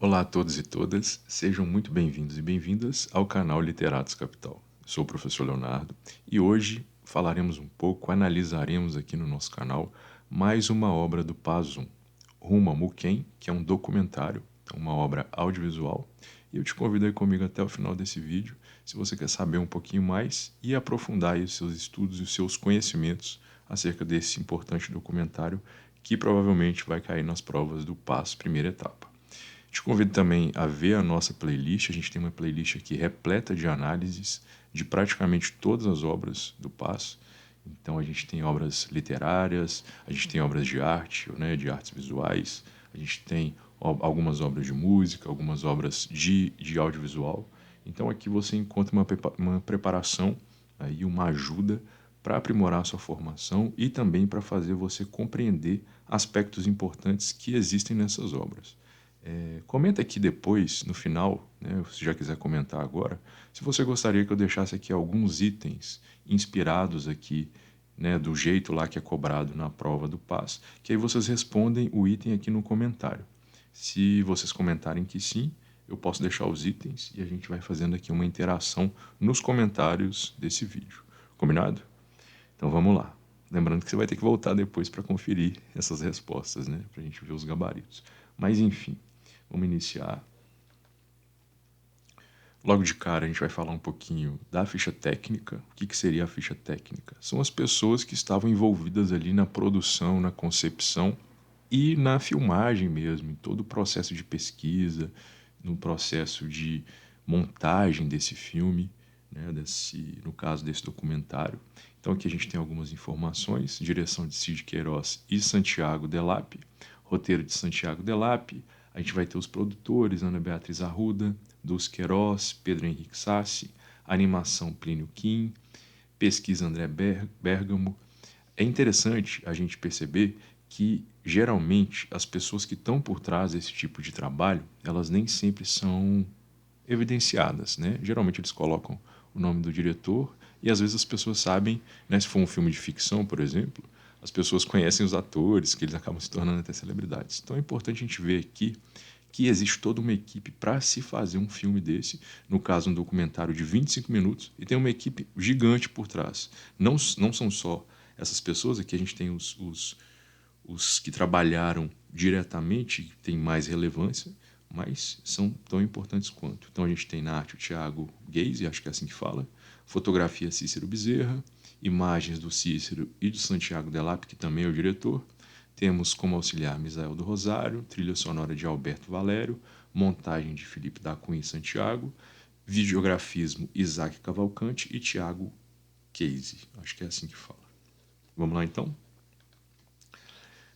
Olá a todos e todas, sejam muito bem-vindos e bem-vindas ao canal Literatos Capital. Sou o professor Leonardo e hoje falaremos um pouco, analisaremos aqui no nosso canal mais uma obra do Pazum, Rumo a Muquem, que é um documentário, uma obra audiovisual. E eu te convido aí comigo até o final desse vídeo, se você quer saber um pouquinho mais e aprofundar aí os seus estudos e os seus conhecimentos acerca desse importante documentário que provavelmente vai cair nas provas do PAS, primeira etapa. Te convido também a ver a nossa playlist. A gente tem uma playlist aqui repleta de análises de praticamente todas as obras do Paz. Então a gente tem obras literárias, a gente tem obras de arte, né, de artes visuais, a gente tem algumas obras de música, algumas obras de audiovisual. Então aqui você encontra uma preparação, aí uma ajuda para aprimorar a sua formação e também para fazer você compreender aspectos importantes que existem nessas obras. Comenta aqui depois, no final, né, se já quiser comentar agora, se você gostaria que eu deixasse aqui alguns itens inspirados aqui, né, do jeito lá que é cobrado na prova do PAS, que aí vocês respondem o item aqui no comentário. Se vocês comentarem que sim, eu posso deixar os itens e a gente vai fazendo aqui uma interação nos comentários desse vídeo. Combinado? Então vamos lá. Lembrando que você vai ter que voltar depois para conferir essas respostas, né, para a gente ver os gabaritos. Mas enfim, vamos iniciar. Logo de cara, a gente vai falar um pouquinho da ficha técnica. O que seria a ficha técnica? São as pessoas que estavam envolvidas ali na produção, na concepção e na filmagem mesmo, em todo o processo de pesquisa, no processo de montagem desse filme, né, no caso desse documentário. Então aqui a gente tem algumas informações: direção de Cid Queiroz e Santiago Delap, roteiro de Santiago Delap. A gente vai ter os produtores: Ana Beatriz Arruda, Dulce Queiroz, Pedro Henrique Sassi, animação Plínio Kim, pesquisa André Bergamo. É interessante a gente perceber que geralmente as pessoas que estão por trás desse tipo de trabalho, elas nem sempre são evidenciadas, né? Geralmente eles colocam o nome do diretor e às vezes as pessoas sabem, né, se for um filme de ficção, por exemplo, as pessoas conhecem os atores, que eles acabam se tornando até celebridades. Então é importante a gente ver aqui que existe toda uma equipe para se fazer um filme desse, no caso um documentário de 25 minutos, e tem uma equipe gigante por trás. Não são só essas pessoas, aqui a gente tem os que trabalharam diretamente, que têm mais relevância, mas são tão importantes quanto. Então a gente tem na arte o Thiago Geise, acho que é assim que fala, fotografia Cícero Bezerra, imagens do Cícero e do Santiago Delap, que também é o diretor. Temos como auxiliar Misael do Rosário, trilha sonora de Alberto Valério, montagem de Felipe da Cunha e Santiago, videografismo Isaac Cavalcante e Thiago Geise, acho que é assim que fala. Vamos lá então?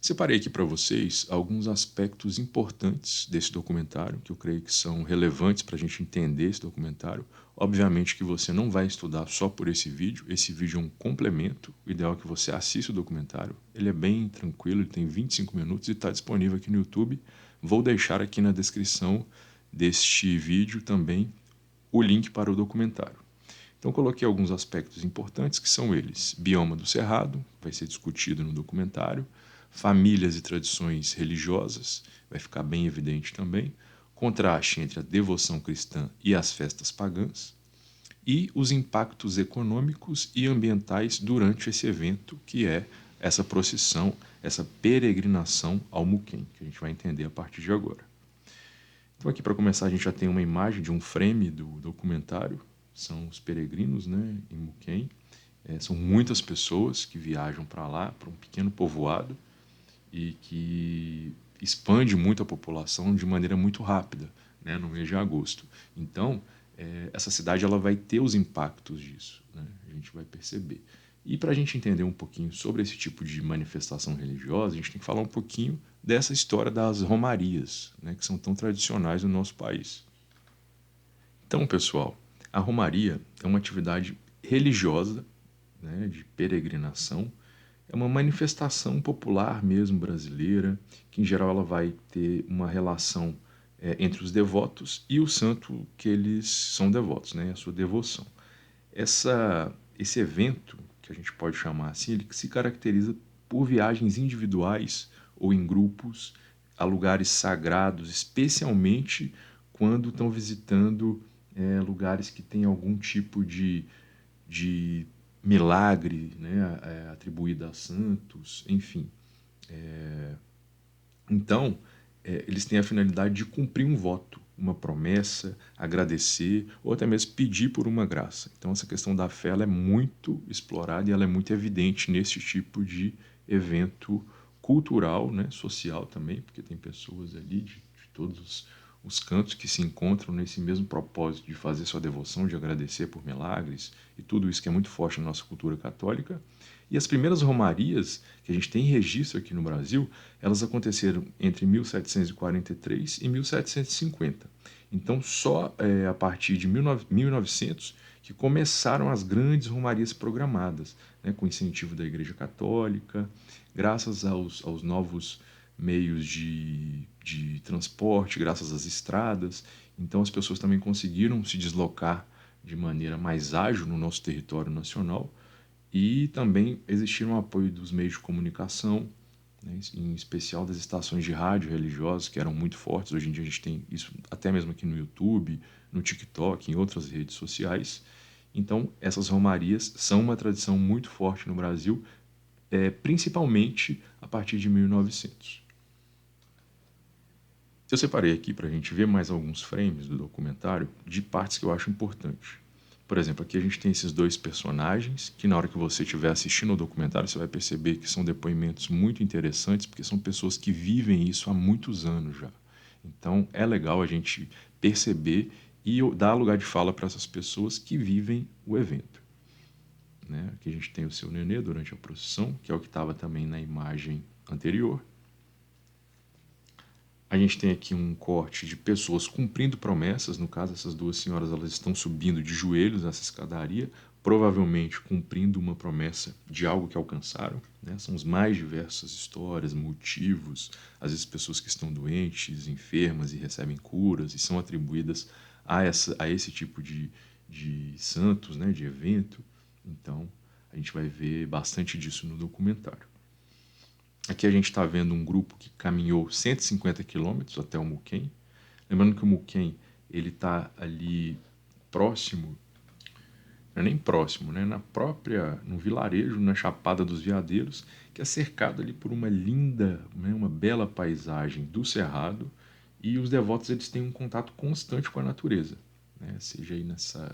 Separei aqui para vocês alguns aspectos importantes desse documentário, que eu creio que são relevantes para a gente entender esse documentário. Obviamente que você não vai estudar só por esse vídeo é um complemento, o ideal é que você assista o documentário. Ele é bem tranquilo, ele tem 25 minutos e está disponível aqui no YouTube. Vou deixar aqui na descrição deste vídeo também o link para o documentário. Então coloquei alguns aspectos importantes que são eles: bioma do Cerrado, vai ser discutido no documentário, famílias e tradições religiosas, vai ficar bem evidente também, contraste entre a devoção cristã e as festas pagãs, e os impactos econômicos e ambientais durante esse evento, que é essa procissão, essa peregrinação ao Muquem, que a gente vai entender a partir de agora. Então aqui para começar a gente já tem uma imagem de um frame do documentário, são os peregrinos, né, em Muquem. São muitas pessoas que viajam para lá, para um pequeno povoado, e que expande muito a população de maneira muito rápida, né, no mês de agosto. Então, essa cidade ela vai ter os impactos disso, né, a gente vai perceber. E para a gente entender um pouquinho sobre esse tipo de manifestação religiosa, a gente tem que falar um pouquinho dessa história das romarias, né, que são tão tradicionais no nosso país. Então, pessoal, a romaria é uma atividade religiosa, né, de peregrinação. É uma manifestação popular mesmo brasileira, que em geral ela vai ter uma relação entre os devotos e o santo que eles são devotos, né, a sua devoção. Esse evento, que a gente pode chamar assim, ele se caracteriza por viagens individuais ou em grupos a lugares sagrados, especialmente quando estão visitando lugares que têm algum tipo de milagre, né, atribuído a santos, enfim. Então, eles têm a finalidade de cumprir um voto, uma promessa, agradecer ou até mesmo pedir por uma graça. Então, essa questão da fé ela é muito explorada e ela é muito evidente nesse tipo de evento cultural, né, social também, porque tem pessoas ali de todos os cantos que se encontram nesse mesmo propósito de fazer sua devoção, de agradecer por milagres e tudo isso que é muito forte na nossa cultura católica. E as primeiras romarias que a gente tem registro aqui no Brasil, elas aconteceram entre 1743 e 1750. Então, só a partir de 1900 que começaram as grandes romarias programadas, né, com incentivo da Igreja Católica, graças aos novos meios de transporte, graças às estradas. Então, as pessoas também conseguiram se deslocar de maneira mais ágil no nosso território nacional e também existiram o apoio dos meios de comunicação, né, em especial das estações de rádio religiosas, que eram muito fortes. Hoje em dia a gente tem isso até mesmo aqui no YouTube, no TikTok, em outras redes sociais. Então, essas romarias são uma tradição muito forte no Brasil, principalmente a partir de 1900. Eu separei aqui para a gente ver mais alguns frames do documentário de partes que eu acho importantes. Por exemplo, aqui a gente tem esses dois personagens, que na hora que você estiver assistindo o documentário, você vai perceber que são depoimentos muito interessantes, porque são pessoas que vivem isso há muitos anos já. Então, é legal a gente perceber e dar lugar de fala para essas pessoas que vivem o evento. Né? Aqui a gente tem o seu Nenê durante a procissão, que é o que estava também na imagem anterior. A gente tem aqui um corte de pessoas cumprindo promessas. No caso, essas duas senhoras elas estão subindo de joelhos nessa escadaria, provavelmente cumprindo uma promessa de algo que alcançaram. Né? São as mais diversas histórias, motivos, às vezes pessoas que estão doentes, enfermas e recebem curas e são atribuídas a esse tipo de santos, né? De evento. Então, a gente vai ver bastante disso no documentário. Aqui a gente está vendo um grupo que caminhou 150 quilômetros até o Muquem. Lembrando que o Muquem está ali próximo, não é nem próximo, né? No vilarejo, na Chapada dos Veadeiros, que é cercado ali por uma linda, né? Uma bela paisagem do Cerrado, e os devotos eles têm um contato constante com a natureza, né? Seja aí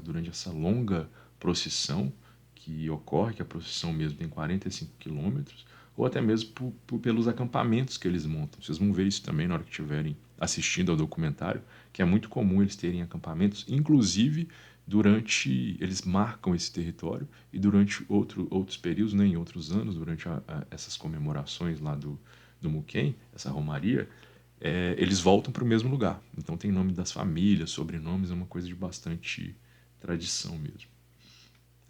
durante essa longa procissão que ocorre, que a procissão mesmo tem 45 quilômetros, ou até mesmo pelos acampamentos que eles montam. Vocês vão ver isso também na hora que estiverem assistindo ao documentário, que é muito comum eles terem acampamentos, inclusive eles marcam esse território e durante outros períodos, né, em outros anos, durante essas comemorações lá do Muquem, essa romaria, eles voltam para o mesmo lugar. Então tem nome das famílias, sobrenomes, é uma coisa de bastante tradição mesmo.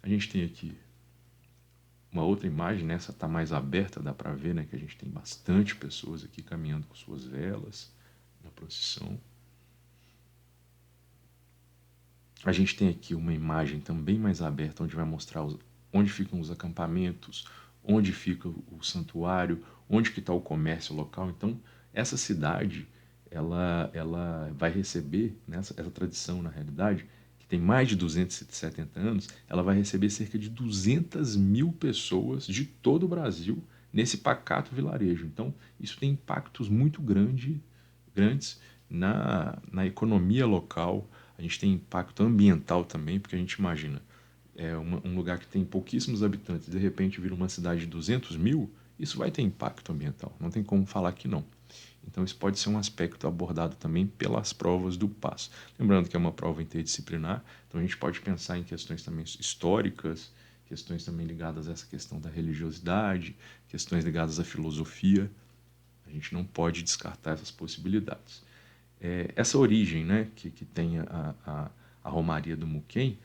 A gente tem aqui uma outra imagem, né? Essa está mais aberta, dá para ver, né, que a gente tem bastante pessoas aqui caminhando com suas velas na procissão. A gente tem aqui uma imagem também mais aberta, onde vai mostrar onde ficam os acampamentos, onde fica o santuário, onde que está o comércio local. Então, essa cidade, ela vai receber, né, essa tradição, na realidade, que tem mais de 270 anos, ela vai receber cerca de 200 mil pessoas de todo o Brasil nesse pacato vilarejo. Então, isso tem impactos muito grandes na economia local. A gente tem impacto ambiental também, porque a gente imagina, um lugar que tem pouquíssimos habitantes, de repente vira uma cidade de 200 mil, isso vai ter impacto ambiental, não tem como falar que não. Então isso pode ser um aspecto abordado também pelas provas do PAS. Lembrando que é uma prova interdisciplinar, então a gente pode pensar em questões também históricas, questões também ligadas a essa questão da religiosidade, questões ligadas à filosofia. A gente não pode descartar essas possibilidades. Essa origem, né, que tem a Romaria do Muquem,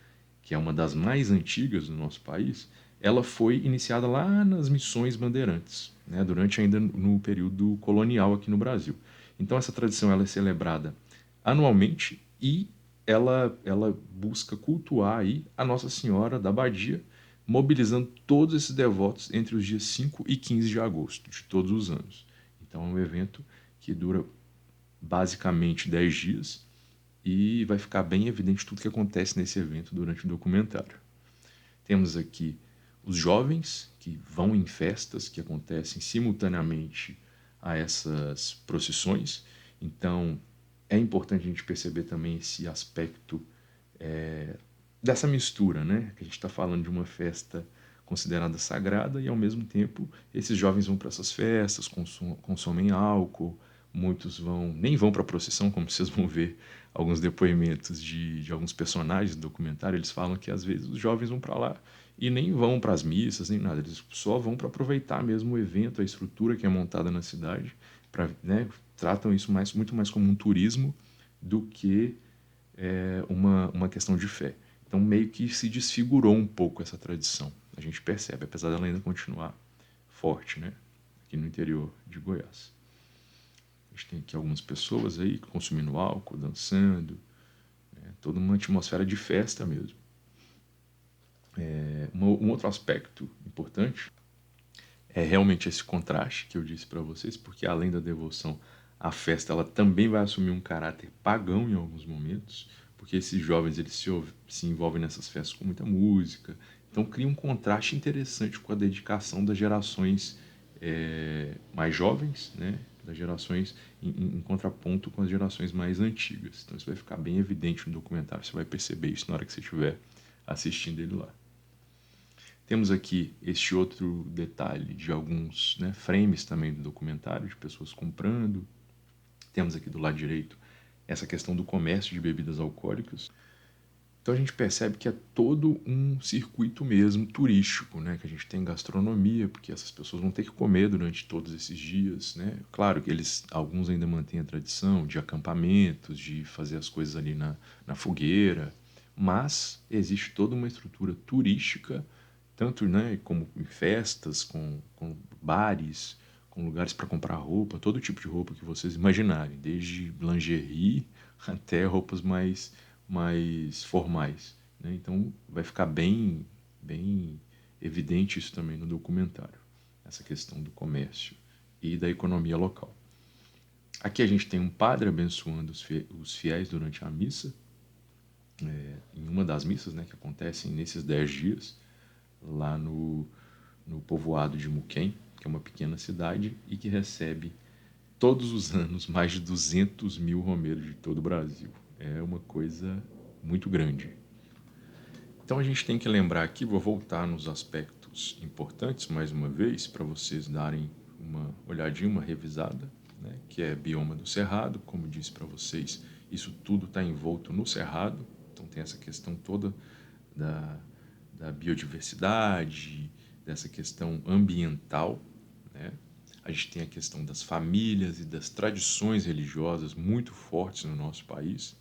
que é uma das mais antigas do nosso país, ela foi iniciada lá nas Missões Bandeirantes, né, durante ainda no período colonial aqui no Brasil. Então essa tradição ela é celebrada anualmente e ela busca cultuar aí a Nossa Senhora da Abadia, mobilizando todos esses devotos entre os dias 5 e 15 de agosto de todos os anos. Então é um evento que dura basicamente 10 dias, e vai ficar bem evidente tudo que acontece nesse evento durante o documentário. Temos aqui os jovens que vão em festas que acontecem simultaneamente a essas procissões. Então, é importante a gente perceber também esse aspecto dessa mistura, né? Que a gente está falando de uma festa considerada sagrada e, ao mesmo tempo, esses jovens vão para essas festas, consomem álcool, muitos nem vão para a procissão, como vocês vão ver alguns depoimentos de alguns personagens do documentário. Eles falam que, às vezes, os jovens vão para lá e nem vão para as missas, nem nada. Eles só vão para aproveitar mesmo o evento, a estrutura que é montada na cidade, né? Tratam isso muito mais como um turismo do que uma questão de fé. Então, meio que se desfigurou um pouco essa tradição. A gente percebe, apesar dela ainda continuar forte, né? Aqui no interior de Goiás. A gente tem aqui algumas pessoas aí consumindo álcool, dançando, né? Toda uma atmosfera de festa mesmo. Um outro aspecto importante é realmente esse contraste que eu disse para vocês, porque além da devoção, a festa ela também vai assumir um caráter pagão em alguns momentos, porque esses jovens eles se envolvem nessas festas com muita música, então cria um contraste interessante com a dedicação das gerações mais jovens, né, das gerações em contraponto com as gerações mais antigas. Então isso vai ficar bem evidente no documentário, você vai perceber isso na hora que você estiver assistindo ele lá. Temos aqui este outro detalhe de alguns, né, frames também do documentário, de pessoas comprando. Temos aqui do lado direito essa questão do comércio de bebidas alcoólicas. Então a gente percebe que é todo um circuito mesmo turístico, né? Que a gente tem gastronomia, porque essas pessoas vão ter que comer durante todos esses dias, né? Claro que alguns ainda mantêm a tradição de acampamentos, de fazer as coisas ali na fogueira, mas existe toda uma estrutura turística, tanto, né, como em festas, com bares, com lugares para comprar roupa, todo tipo de roupa que vocês imaginarem, desde lingerie até roupas mais formais, né? Então vai ficar bem evidente isso também no documentário, essa questão do comércio e da economia local. Aqui a gente tem um padre abençoando os fiéis durante a missa, em uma das missas, né, que acontecem nesses 10 dias, lá no povoado de Muquem, que é uma pequena cidade e que recebe todos os anos mais de 200 mil romeiros de todo o Brasil. É uma coisa muito grande. Então a gente tem que lembrar aqui, vou voltar nos aspectos importantes mais uma vez, para vocês darem uma olhadinha, uma revisada, né, que é bioma do Cerrado, como disse para vocês, isso tudo está envolto no Cerrado, então tem essa questão toda da biodiversidade, dessa questão ambiental, né? A gente tem a questão das famílias e das tradições religiosas muito fortes no nosso país.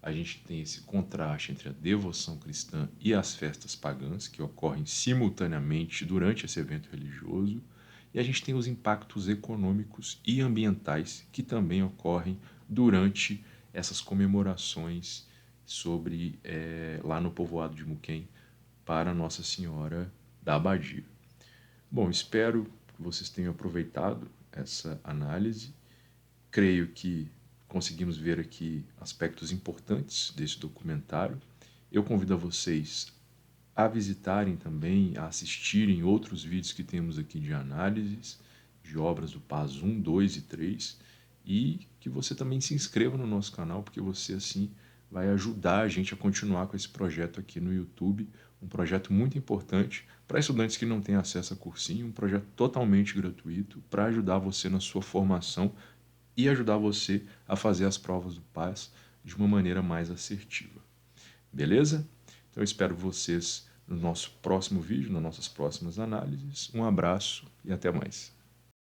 A gente tem esse contraste entre a devoção cristã e as festas pagãs, que ocorrem simultaneamente durante esse evento religioso. E a gente tem os impactos econômicos e ambientais que também ocorrem durante essas comemorações lá no povoado de Muquem para Nossa Senhora da Abadia. Bom, espero que vocês tenham aproveitado essa análise. Creio que conseguimos ver aqui aspectos importantes desse documentário. Eu convido a vocês a visitarem também, a assistirem outros vídeos que temos aqui de análises de obras do Paz 1, 2 e 3 e que você também se inscreva no nosso canal, porque você assim vai ajudar a gente a continuar com esse projeto aqui no YouTube, um projeto muito importante para estudantes que não têm acesso a cursinho, um projeto totalmente gratuito para ajudar você na sua formação e ajudar você a fazer as provas do PAS de uma maneira mais assertiva. Beleza? Então eu espero vocês no nosso próximo vídeo, nas nossas próximas análises. Um abraço e até mais.